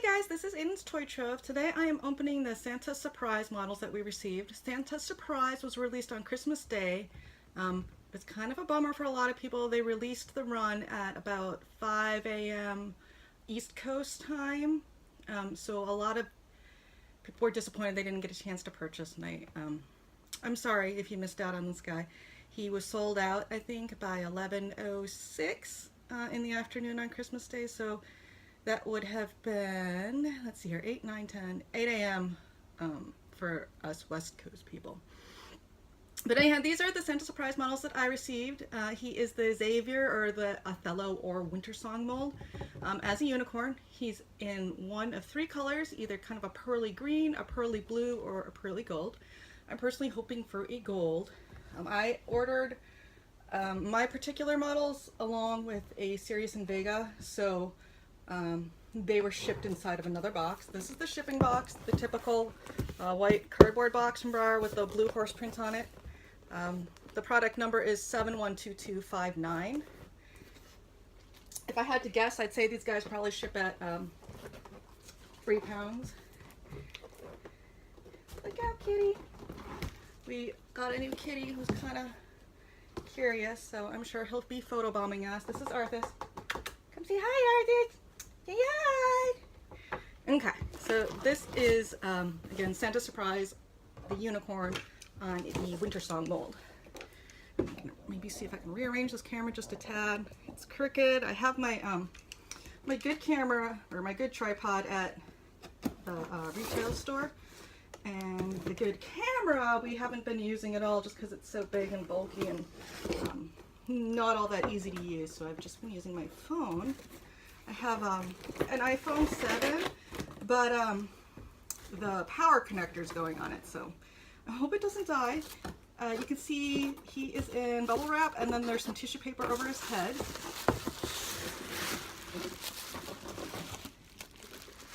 Hi guys, this is Aidan's Toy Trove. Today I am opening the Santa Surprise models that we received. Santa Surprise was released on Christmas Day. It's kind of a bummer for a lot of people. They released the run at about 5 a.m. East Coast time. So a lot of people were disappointed they didn't get a chance to purchase. And I'm sorry if you missed out on this guy. He was sold out, I think, by 11:06 in the afternoon on Christmas Day. So that would have been, let's see here, 8, 9, 10, 8 a.m. For us West Coast people. But anyhow, these are the Santa Surprise models that I received. He is the Saviour, or the Othello or Winter Song mold. As a unicorn, he's in one of three colors, either kind of a pearly green, a pearly blue, or a pearly gold. I'm personally hoping for a gold. I ordered my particular models along with a Sirius and Vega, so they were shipped inside of another box. This is the shipping box, the typical white cardboard box from Breyer with the blue horse print on it. The product number is 712259. If I had to guess, I'd say these guys probably ship at 3 pounds. Look out, kitty. We got a new kitty who's kind of curious, so I'm sure he'll be photobombing us. This is Artist. Come say hi, Artist. Say hi. Okay, so this is, again, Santa Surprise, the unicorn on the Winter Song mold. Maybe see if I can rearrange this camera just a tad. It's crooked. I have my my good camera, or my good tripod, at the retail store, and the good camera we haven't been using at all just because it's so big and bulky and not all that easy to use. So I've just been using my phone. I have an iPhone 7, but the power connector's going on it, so I hope it doesn't die. You can see he is in bubble wrap, and then there's some tissue paper over his head.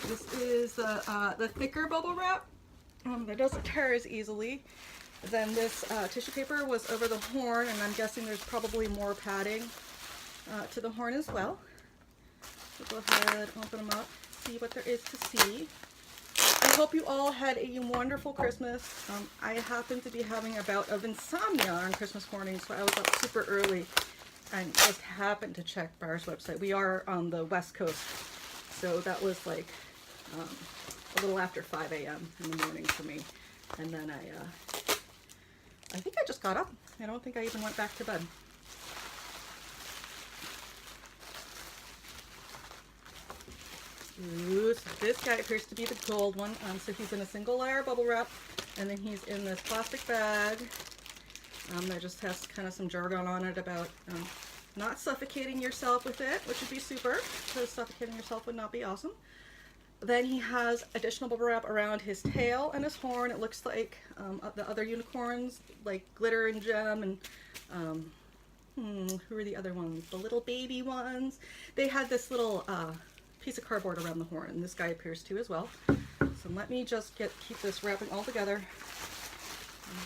This is the thicker bubble wrap that doesn't tear as easily. Then this tissue paper was over the horn, and I'm guessing there's probably more padding to the horn as well. So go ahead, open them up, see what there is to see. I hope you all had a wonderful Christmas. I happened to be having a bout of insomnia on Christmas morning, so I was up super early and just happened to check Breyer's website. We are on the West Coast, so that was like a little after 5 a.m. in the morning for me. And then I think I just got up. I don't think I even went back to bed. Ooh, so this guy appears to be the gold one. So he's in a single layer bubble wrap, and then he's in this plastic bag that just has kind of some jargon on it about not suffocating yourself with it, which would be super, because suffocating yourself would not be awesome. Then he has additional bubble wrap around his tail and his horn. It looks like the other unicorns, like Glitter and Gem, and who are the other ones? The little baby ones. They had this little piece of cardboard around the horn, and this guy appears to as well. So let me just keep this wrapping all together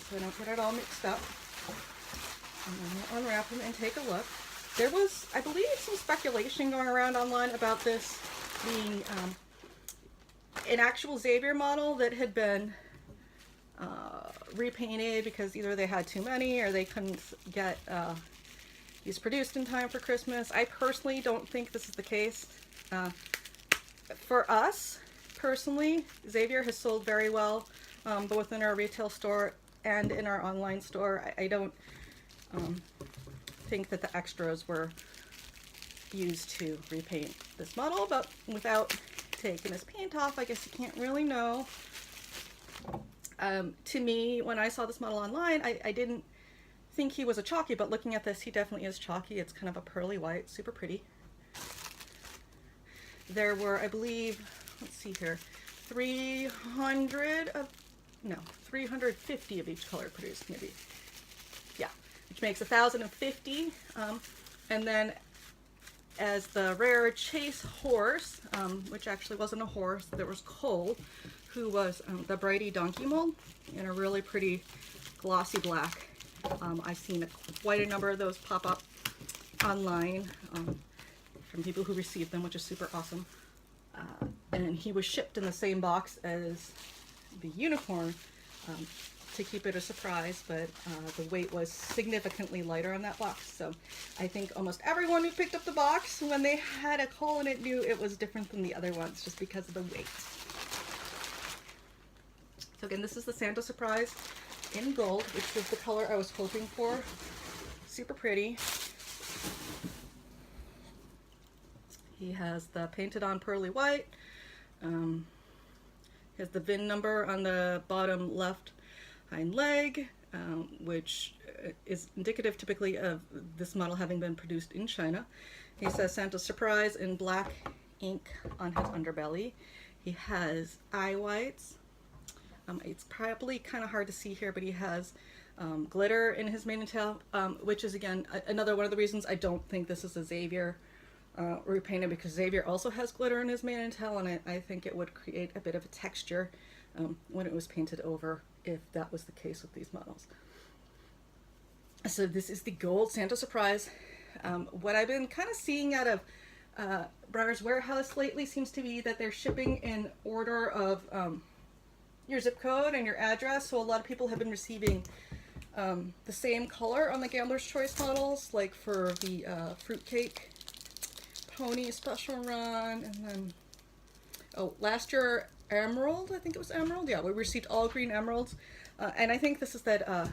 so I don't get it all mixed up. And then we'll unwrap him and take a look. There was, I believe, some speculation going around online about this being an actual Saviour model that had been repainted because either they had too many or they couldn't get these produced in time for Christmas. I personally don't think this is the case. For us, personally, Saviour has sold very well, both in our retail store and in our online store. I don't think that the extras were used to repaint this model, but without taking his paint off, I guess you can't really know. To me, when I saw this model online, I didn't think he was a chalky, but looking at this, he definitely is chalky. It's kind of a pearly white, super pretty. There were, I believe, let's see here, 350 of each color produced, maybe. Yeah, which makes 1,050. And then as the rare chase horse, which actually wasn't a horse, there was Cole, who was the Brighty donkey mold in a really pretty glossy black. I've seen quite a number of those pop up online from people who received them, which is super awesome. and he was shipped in the same box as the unicorn to keep it a surprise, but the weight was significantly lighter on that box. So I think almost everyone who picked up the box, when they had a call in it, knew it was different than the other ones just because of the weight. So again, this is the Santa Surprise in gold, which was the color I was hoping for. Super pretty. He has the painted on pearly white. He has the VIN number on the bottom left hind leg, which is indicative typically of this model having been produced in China. He says Santa Surprise in black ink on his underbelly. He has eye whites. It's probably kind of hard to see here, but he has glitter in his mane and tail, which is again another one of the reasons I don't think this is a Saviour repainted, because Saviour also has glitter in his mane and tail, and I think it would create a bit of a texture when it was painted over, if that was the case with these models. So this is the gold Santa Surprise. What I've been kind of seeing out of Breyer's warehouse lately seems to be that they're shipping in order of your zip code and your address, so a lot of people have been receiving the same color on the Gambler's Choice models, like for the Fruitcake Pony special run, and then, oh, last year Emerald, I think it was Emerald, yeah, we received all green emeralds, and I think this is that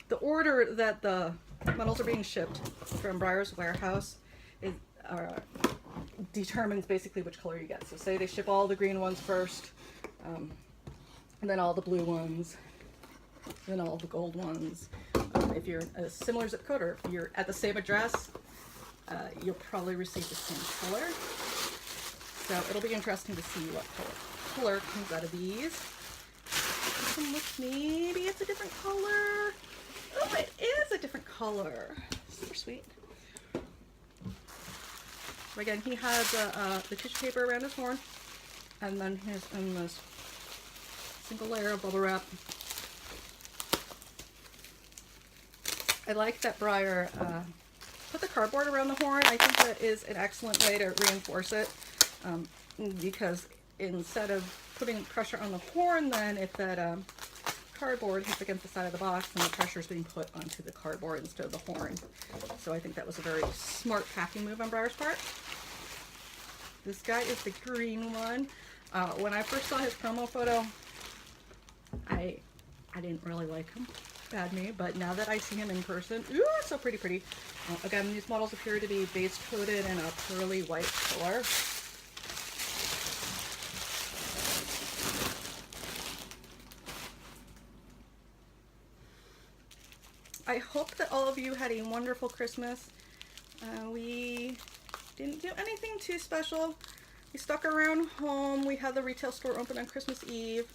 the order that the models are being shipped from Breyer's warehouse is, determines basically which color you get. So say they ship all the green ones first, and then all the blue ones, then all the gold ones. If you're a similar zip code, or if you're at the same address, you'll probably receive the same color. So it'll be interesting to see what color comes out of these. This one looks, maybe it's a different color. Oh, it is a different color. Super sweet. Again, he has the tissue paper around his horn, and then he's in this single layer of bubble wrap. I like that Breyer put the cardboard around the horn. I think that is an excellent way to reinforce it, because instead of putting pressure on the horn, then if that cardboard hits against the side of the box, then the pressure is being put onto the cardboard instead of the horn. So I think that was a very smart packing move on Breyer's part. This guy is the green one. When I first saw his promo photo, I didn't really like him. Bad me, but now that I see him in person, ooh, so pretty. Again, these models appear to be base coated in a pearly white color. I hope that all of you had a wonderful Christmas. We didn't do anything too special. We stuck around home. We had the retail store open on Christmas Eve.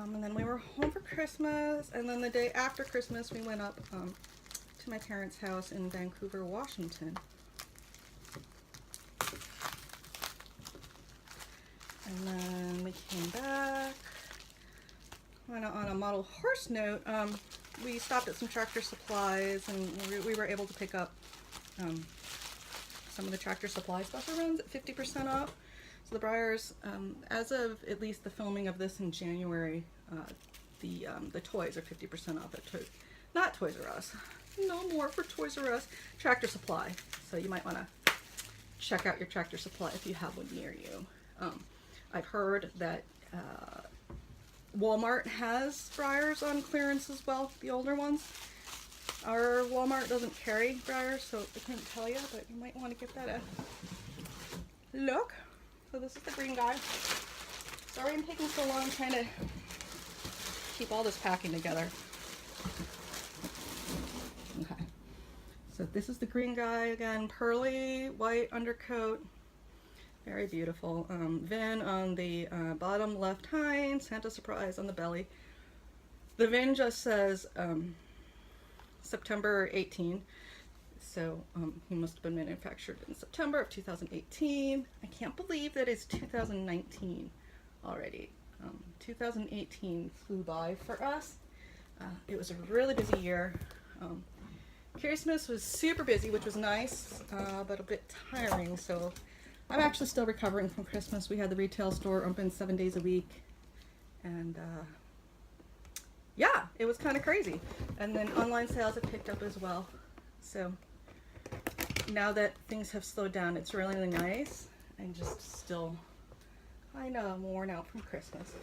And then we were home for Christmas, and then the day after Christmas we went up to my parents' house in Vancouver, Washington. And then we came back. On a model horse note, we stopped at some Tractor Supplies, and we were able to pick up some of the Tractor Supply special runs at 50% off. So the Breyers, as of at least the filming of this in January, the toys are 50% off at not Toys R Us. No more for Toys R Us. Tractor Supply. So you might want to check out your Tractor Supply if you have one near you. I've heard that Walmart has Breyers on clearance as well, the older ones. Our Walmart doesn't carry Breyer, so I couldn't tell you, but you might want to give that a look. So this is the green guy. Sorry I'm taking so long trying to keep all this packing together. Okay. So this is the green guy again, pearly white undercoat. Very beautiful. VIN on the bottom left hind, Santa Surprise on the belly. The VIN just says September 18. So he must have been manufactured in September of 2018. I can't believe that it's 2019 already. 2018 flew by for us. It was a really busy year. Christmas was super busy, which was nice, but a bit tiring. So I'm actually still recovering from Christmas. We had the retail store open 7 days a week, and yeah, it was kind of crazy. And then online sales have picked up as well. So now that things have slowed down, it's really, really nice. I'm just still kind of worn out from Christmas.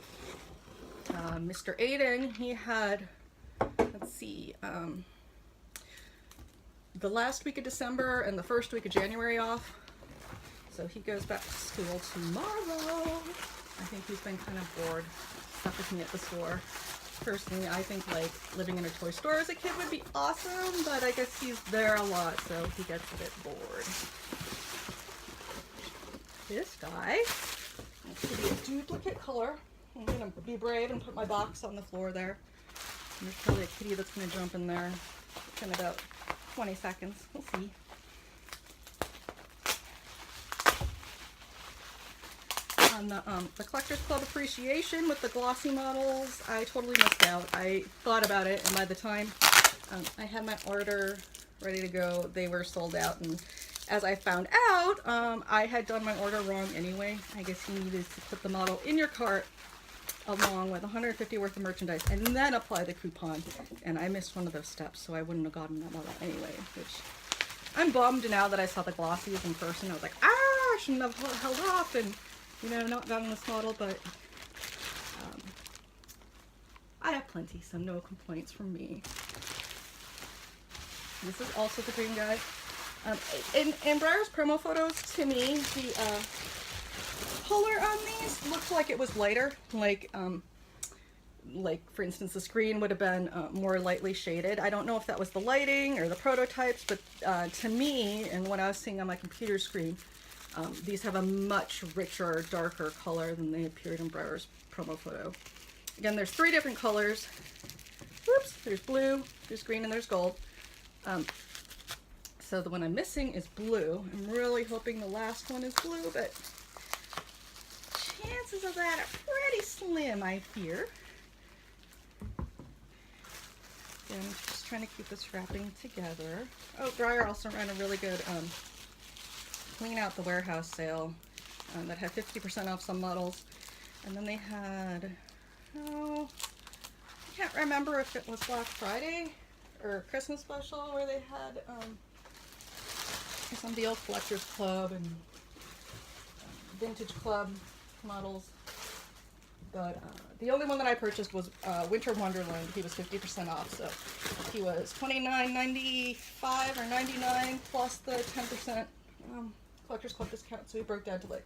Mr. Aidan, he had, let's see, the last week of December and the first week of January off. So he goes back to school tomorrow. I think he's been kind of bored, stuck with me at the store. Personally, I think like living in a toy store as a kid would be awesome, but I guess he's there a lot, so he gets a bit bored. This guy, this could be a duplicate color. I'm gonna be brave and put my box on the floor there. And there's probably a kitty that's gonna jump in there in about 20 seconds. We'll see. On the Collectors Club Appreciation with the glossy models, I totally missed out. I thought about it, and by the time I had my order ready to go, they were sold out. And as I found out, I had done my order wrong anyway. I guess you needed to put the model in your cart along with $150 worth of merchandise and then apply the coupon. And I missed one of those steps, so I wouldn't have gotten that model anyway, which I'm bummed now that I saw the glossies in person. I was like, I shouldn't have held off and, you know, not gotten this model, but I have plenty, so no complaints from me. This is also the green guy. In Breyer's promo photos, to me, the color on these looked like it was lighter. Like for instance, the screen would have been more lightly shaded. I don't know if that was the lighting or the prototypes, but to me, and what I was seeing on my computer screen, these have a much richer, darker color than they appeared in Breyer's promo photo. Again, there's 3 different colors. Whoops, there's blue, there's green, and there's gold. So the one I'm missing is blue. I'm really hoping the last one is blue, but chances of that are pretty slim, I fear. And I'm just trying to keep this wrapping together. Oh, Breyer also ran a really good clean out the warehouse sale that had 50% off some models. And then they had, oh, I can't remember if it was Black Friday or Christmas special where they had some of the old Collectors Club and Vintage Club models. But the only one that I purchased was Winter Wonderland. He was 50% off, so he was $29.95 or $99 plus the 10% Collectors Club discount, so he broke down to like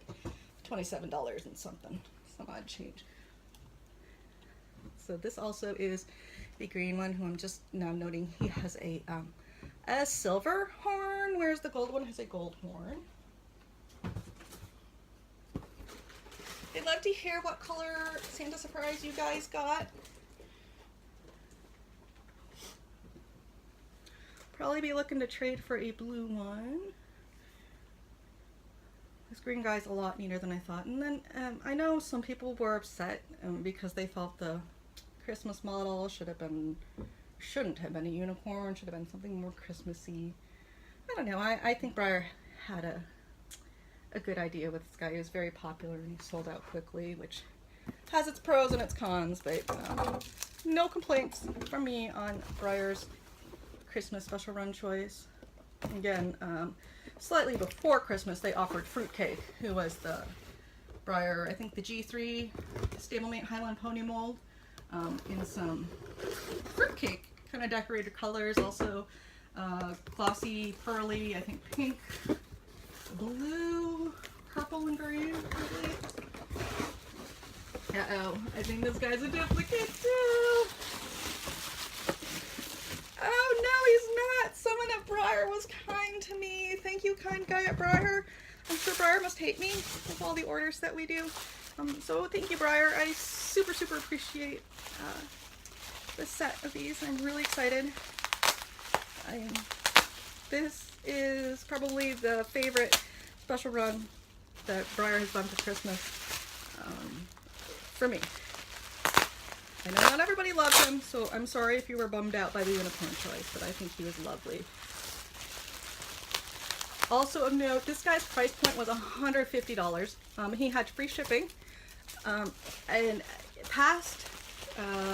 $27 and something, some odd change. So this also is the green one, who I'm just now noting he has a silver horn, whereas the gold one has a gold horn. I'd love to hear what color Santa Surprise you guys got. Probably be looking to trade for a blue one. This green guy's a lot neater than I thought. And then I know some people were upset because they thought the Christmas model shouldn't have been a unicorn, should have been something more Christmassy. I don't know. I think Breyer had a good idea with this guy. He was very popular and he sold out quickly, which has its pros and its cons, but no complaints from me on Breyer's Christmas special run choice. Again, slightly before Christmas, they offered Fruitcake, who was the Breyer, I think the G3 Stablemate Highland Pony mold, in some fruitcake kind of decorated colors, also glossy, pearly, I think pink, blue, purple, and green, probably. Uh-oh, I think this guy's a duplicate too. Oh no, he's not. Someone at Breyer was kind to me. Thank you, kind guy at Breyer. I'm sure Breyer must hate me with all the orders that we do. So thank you, Breyer. I super appreciate this set of these. I'm really excited. This is probably the favorite special run that Breyer has done for Christmas for me. I know not everybody loves him, so I'm sorry if you were bummed out by the unicorn choice, but I think he was lovely. Also of note, this guy's price point was $150. He had free shipping, and past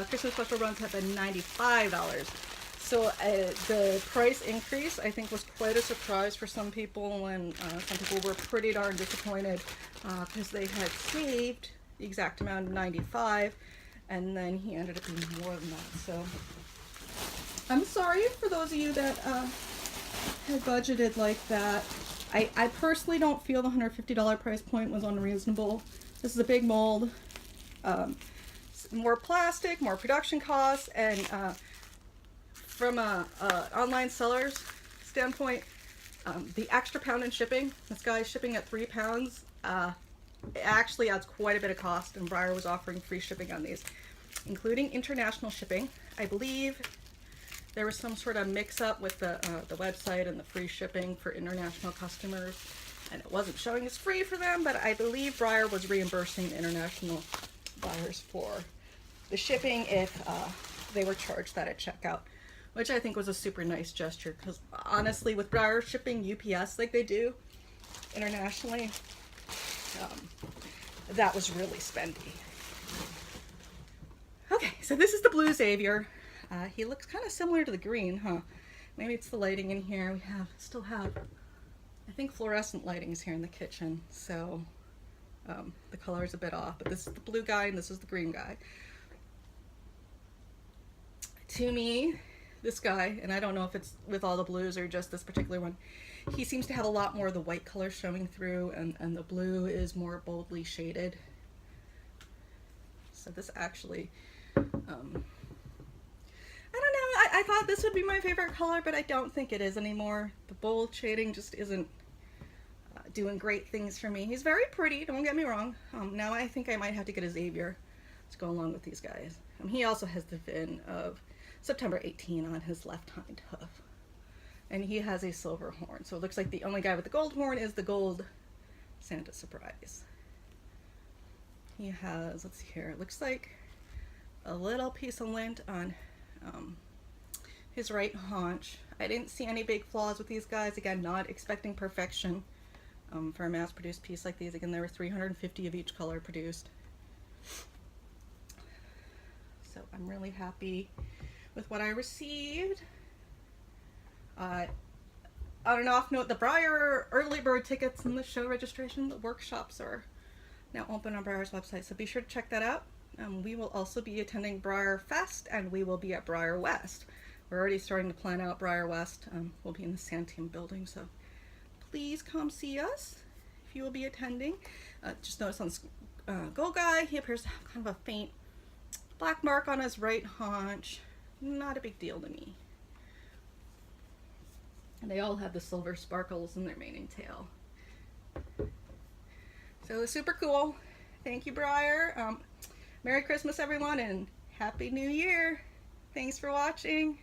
Christmas special runs have been $95. So the price increase, I think, was quite a surprise for some people, and some people were pretty darn disappointed because they had saved the exact amount of $95, and then he ended up being more than that. So I'm sorry for those of you that had budgeted like that. I personally don't feel the $150 price point was unreasonable. This is a big mold, more plastic, more production costs, and from a online seller's standpoint, the extra pound in shipping, this guy's shipping at 3 pounds, it actually adds quite a bit of cost, and Breyer was offering free shipping on these, including international shipping. I believe there was some sort of mix-up with the website and the free shipping for international customers, and it wasn't showing as free for them, but I believe Breyer was reimbursing the international buyers for the shipping if they were charged that at checkout, which I think was a super nice gesture, because honestly, with Breyer shipping UPS like they do internationally, that was really spendy. Okay, so this is the blue Saviour. He looks kind of similar to the green, huh? Maybe it's the lighting in here. We still have, I think, fluorescent lighting is here in the kitchen, so the color is a bit off, but this is the blue guy and this is the green guy. To me, this guy, and I don't know if it's with all the blues or just this particular one, he seems to have a lot more of the white color showing through, and the blue is more boldly shaded. So this actually, I don't know, I thought this would be my favorite color, but I don't think it is anymore. The bold shading just isn't doing great things for me. He's very pretty, don't get me wrong. Now I think I might have to get a Saviour to go along with these guys. He also has the VIN of September 18 on his left hind hoof. And he has a silver horn. So it looks like the only guy with the gold horn is the gold Santa Surprise. He has, let's see here, it looks like a little piece of lint on his right haunch. I didn't see any big flaws with these guys. Again, not expecting perfection for a mass-produced piece like these. Again, there were 350 of each color produced. So I'm really happy with what I received. On an off note, the Breyer early bird tickets and the show registration, the workshops are now open on Breyer's website, so be sure to check that out. We will also be attending Breyer Fest, and we will be at Breyer West. We're already starting to plan out Breyer West. We'll be in the Santiam building, so please come see us if you will be attending. Just notice on this gold guy, he appears to have kind of a faint black mark on his right haunch. Not a big deal to me. And they all have the silver sparkles in their mane and tail. So super cool. Thank you, Breyer. Merry Christmas, everyone, and Happy New Year. Thanks for watching.